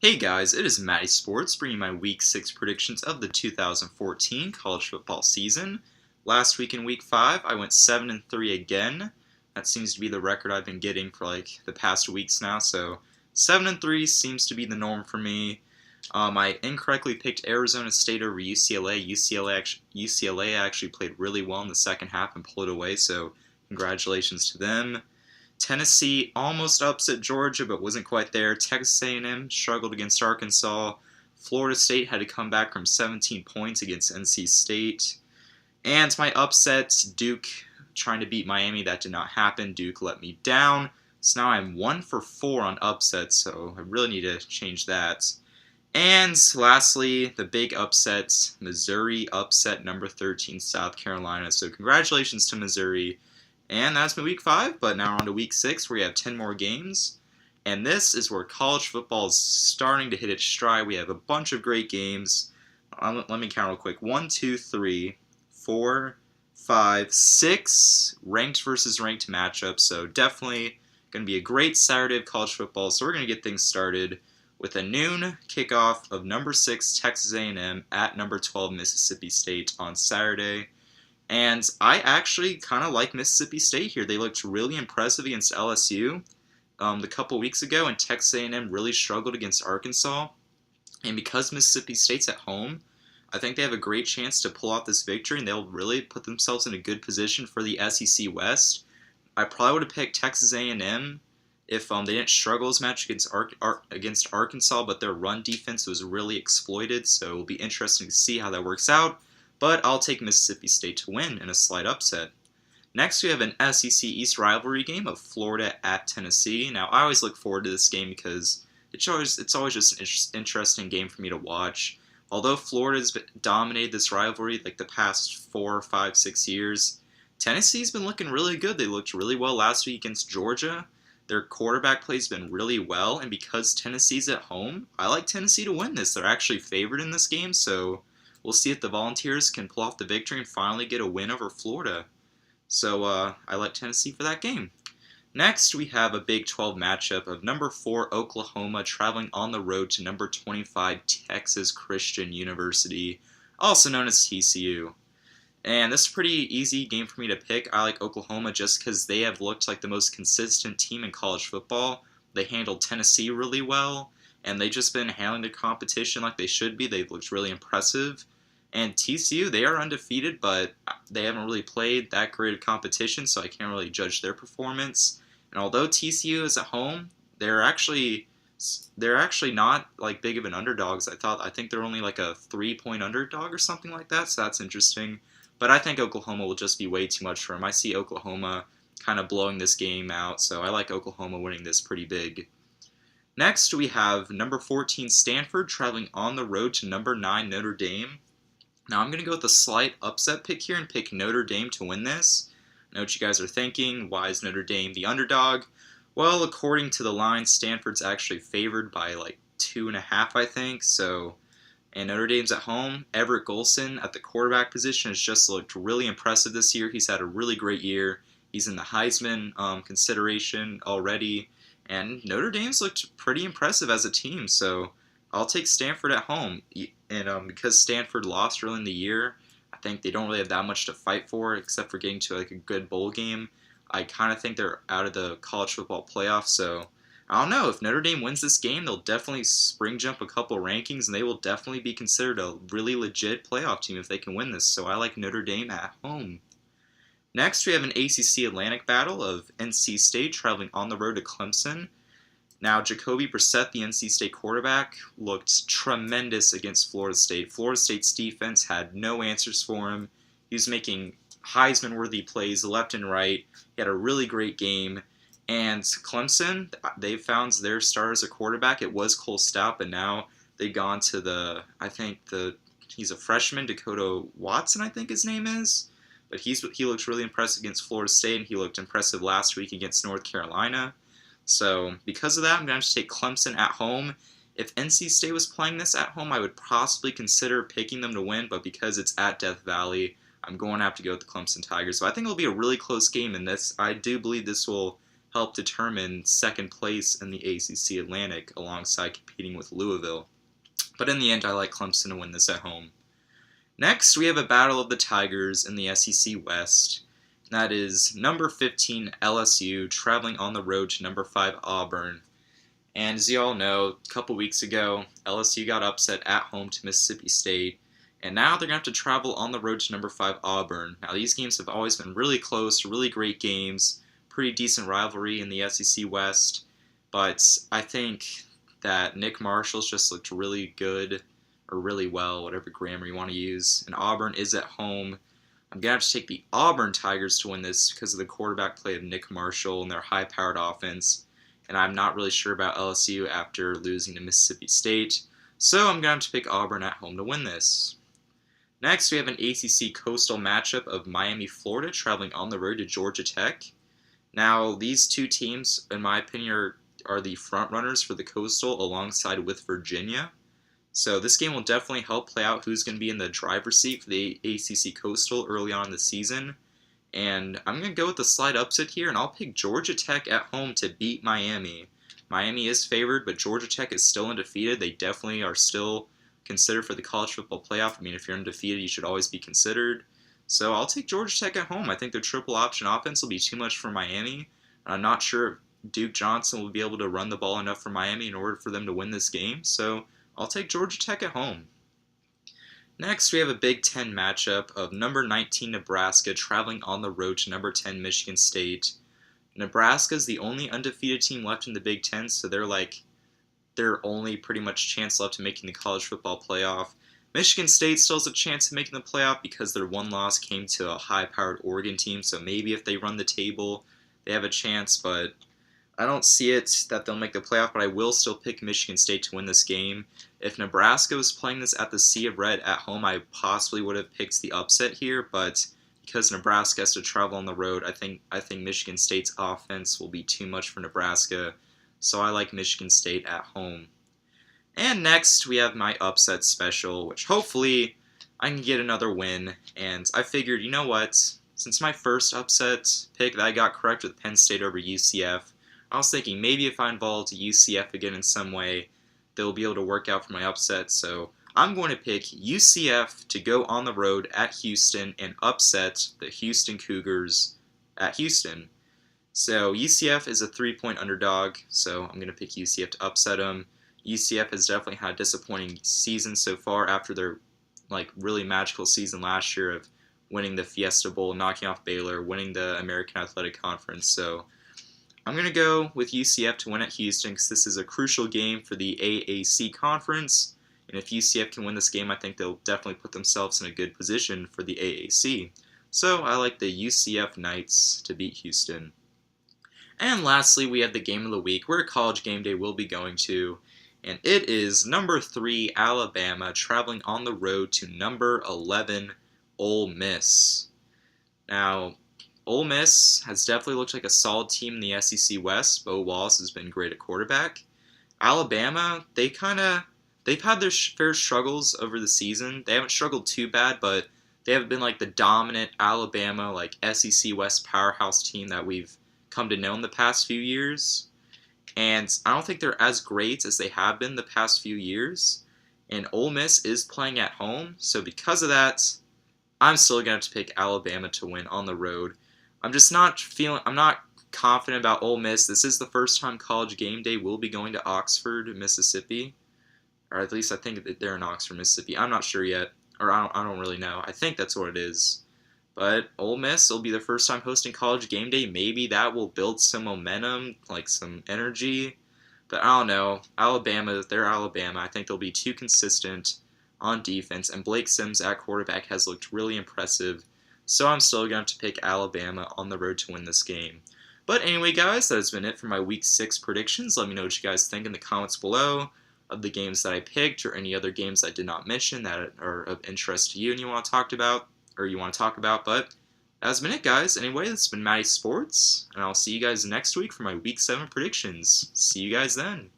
Hey guys, it is MattySports bringing my Week 6 predictions of the 2014 college football season. Last week in Week 5, I went 7-3 again. That seems to be the record I've been getting for like the past weeks now, so 7-3 seems to be the norm for me. I incorrectly picked Arizona State over UCLA. UCLA actually played really well in the second half and pulled away, so congratulations to them. Tennessee almost upset Georgia, but wasn't quite there. Texas A&M struggled against Arkansas. Florida State had to come back from 17 points against NC State. And my upsets, Duke trying to beat Miami, that did not happen. Duke let me down. So now I'm 1 for 4 on upsets, so I really need to change that. And lastly, the big upsets, Missouri upset number 13 South Carolina. So congratulations to Missouri. And that's been Week 5, but now we're on to Week 6 where we have 10 more games. And this is where college football is starting to hit its stride. We have a bunch of great games. Let me count real quick. 1, 2, 3, 4, 5, 6 ranked versus ranked matchups. So definitely going to be a great Saturday of college football. So we're going to get things started with a noon kickoff of number 6 Texas A&M at number 12 Mississippi State on Saturday. And I actually kind of like Mississippi State here. They looked really impressive against LSU the couple weeks ago, and Texas A&M really struggled against Arkansas. And because Mississippi State's at home, I think they have a great chance to pull off this victory, and they'll really put themselves in a good position for the SEC West. I probably would have picked Texas A&M if they didn't struggle as much against Arkansas, but their run defense was really exploited, so it will be interesting to see how that works out. But I'll take Mississippi State to win in a slight upset. Next, we have an SEC East rivalry game of Florida at Tennessee. Now, I always look forward to this game because it's always just an interesting game for me to watch. Although Florida's dominated this rivalry like the past 4, 5, 6 years, Tennessee's been looking really good. They looked really well last week against Georgia. Their quarterback play's been really well, and because Tennessee's at home, I like Tennessee to win this. They're actually favored in this game, so we'll see if the Volunteers can pull off the victory and finally get a win over Florida. So I like Tennessee for that game. Next, we have a Big 12 matchup of number 4 Oklahoma traveling on the road to number 25 Texas Christian University, also known as TCU. And this is a pretty easy game for me to pick. I like Oklahoma just because they have looked like the most consistent team in college football. They handled Tennessee really well, and they've just been handling the competition like they should be. They've looked really impressive. And TCU, they are undefeated, but they haven't really played that great of competition, so I can't really judge their performance. And although TCU is at home, they're actually not like big of an underdogs. I think they're only like a 3-point underdog or something like that, so that's interesting. But I think Oklahoma will just be way too much for them. I see Oklahoma kind of blowing this game out, so I like Oklahoma winning this pretty big. Next, we have number 14 Stanford traveling on the road to number 9 Notre Dame. Now, I'm going to go with a slight upset pick here and pick Notre Dame to win this. I know what you guys are thinking. Why is Notre Dame the underdog? Well, according to the line, Stanford's actually favored by like 2.5, I think. And Notre Dame's at home. Everett Golson at the quarterback position has just looked really impressive this year. He's had a really great year. He's in the Heisman consideration already. And Notre Dame's looked pretty impressive as a team, so I'll take Stanford at home. And because Stanford lost early in the year, I think they don't really have that much to fight for except for getting to like a good bowl game. I kind of think they're out of the college football playoff, so I don't know. If Notre Dame wins this game, they'll definitely spring jump a couple rankings, and they will definitely be considered a really legit playoff team if they can win this, so I like Notre Dame at home. Next, we have an ACC Atlantic battle of NC State traveling on the road to Clemson. Now, Jacoby Brissett, the NC State quarterback, looked tremendous against Florida State. Florida State's defense had no answers for him. He was making Heisman-worthy plays left and right. He had a really great game. And Clemson, they found their star as a quarterback. It was Cole Stout, but now they've gone to he's a freshman, Dakota Watson, I think his name is. But he looks really impressive against Florida State, and he looked impressive last week against North Carolina. So because of that, I'm going to take Clemson at home. If NC State was playing this at home, I would possibly consider picking them to win, but because it's at Death Valley, I'm going to have to go with the Clemson Tigers. So I think it'll be a really close game in this. I do believe this will help determine second place in the ACC Atlantic alongside competing with Louisville. But in the end, I like Clemson to win this at home. Next, we have a battle of the Tigers in the SEC West. That is number 15 LSU traveling on the road to number 5 Auburn. And as you all know, a couple weeks ago, LSU got upset at home to Mississippi State. And now they're going to have to travel on the road to number 5 Auburn. Now, these games have always been really close, really great games, pretty decent rivalry in the SEC West. But I think that Nick Marshall's just looked really good, or really well, whatever grammar you want to use. And Auburn is at home. I'm going to have to take the Auburn Tigers to win this because of the quarterback play of Nick Marshall and their high-powered offense. And I'm not really sure about LSU after losing to Mississippi State. So I'm going to have to pick Auburn at home to win this. Next, we have an ACC Coastal matchup of Miami, Florida, traveling on the road to Georgia Tech. Now, these two teams, in my opinion, are the front runners for the Coastal alongside with Virginia. So this game will definitely help play out who's going to be in the driver's seat for the ACC Coastal early on in the season. And I'm going to go with the slight upset here, and I'll pick Georgia Tech at home to beat Miami. Miami is favored, but Georgia Tech is still undefeated. They definitely are still considered for the college football playoff. I mean, if you're undefeated, you should always be considered. So I'll take Georgia Tech at home. I think their triple option offense will be too much for Miami. I'm not sure if Duke Johnson will be able to run the ball enough for Miami in order for them to win this game. So I'll take Georgia Tech at home. Next, we have a Big Ten matchup of number 19 Nebraska traveling on the road to number 10 Michigan State. Nebraska is the only undefeated team left in the Big Ten, so they're their only pretty much chance left to making the college football playoff. Michigan State still has a chance of making the playoff because their one loss came to a high-powered Oregon team, so maybe if they run the table, they have a chance, but I don't see it that they'll make the playoff, but I will still pick Michigan State to win this game. If Nebraska was playing this at the Sea of Red at home, I possibly would have picked the upset here, but because Nebraska has to travel on the road, I think Michigan State's offense will be too much for Nebraska, so I like Michigan State at home. And next, we have my upset special, which hopefully I can get another win. And I figured, you know what? Since my first upset pick that I got correct with Penn State over UCF, I was thinking maybe if I involved UCF again in some way, they'll be able to work out for my upset. So I'm going to pick UCF to go on the road at Houston and upset the Houston Cougars at Houston. So UCF is a 3-point underdog, so I'm going to pick UCF to upset them. UCF has definitely had a disappointing season so far after their really magical season last year of winning the Fiesta Bowl, knocking off Baylor, winning the American Athletic Conference. So I'm going to go with UCF to win at Houston because this is a crucial game for the AAC Conference. And if UCF can win this game, I think they'll definitely put themselves in a good position for the AAC. So I like the UCF Knights to beat Houston. And lastly, we have the game of the week where College Game Day will be going to. And it is number 3 Alabama traveling on the road to number 11 Ole Miss. Now, Ole Miss has definitely looked like a solid team in the SEC West. Bo Wallace has been great at quarterback. Alabama, they've had their fair struggles over the season. They haven't struggled too bad, but they haven't been the dominant Alabama SEC West powerhouse team that we've come to know in the past few years. And I don't think they're as great as they have been the past few years. And Ole Miss is playing at home, so because of that, I'm still going to have to pick Alabama to win on the road. I'm not confident about Ole Miss. This is the first time College Game Day will be going to Oxford, Mississippi. Or at least I think that they're in Oxford, Mississippi. I'm not sure yet, or I don't really know. I think that's what it is. But Ole Miss will be the first time hosting College Game Day. Maybe that will build some momentum, some energy. But I don't know. Alabama, they're Alabama. I think they'll be too consistent on defense. And Blake Sims at quarterback has looked really impressive. So I'm still going to pick Alabama on the road to win this game. But anyway, guys, that has been it for my Week 6 predictions. Let me know what you guys think in the comments below of the games that I picked or any other games I did not mention that are of interest to you and you want to talk about. But that's been it, guys. Anyway, this has been MattySports, and I'll see you guys next week for my Week 7 predictions. See you guys then.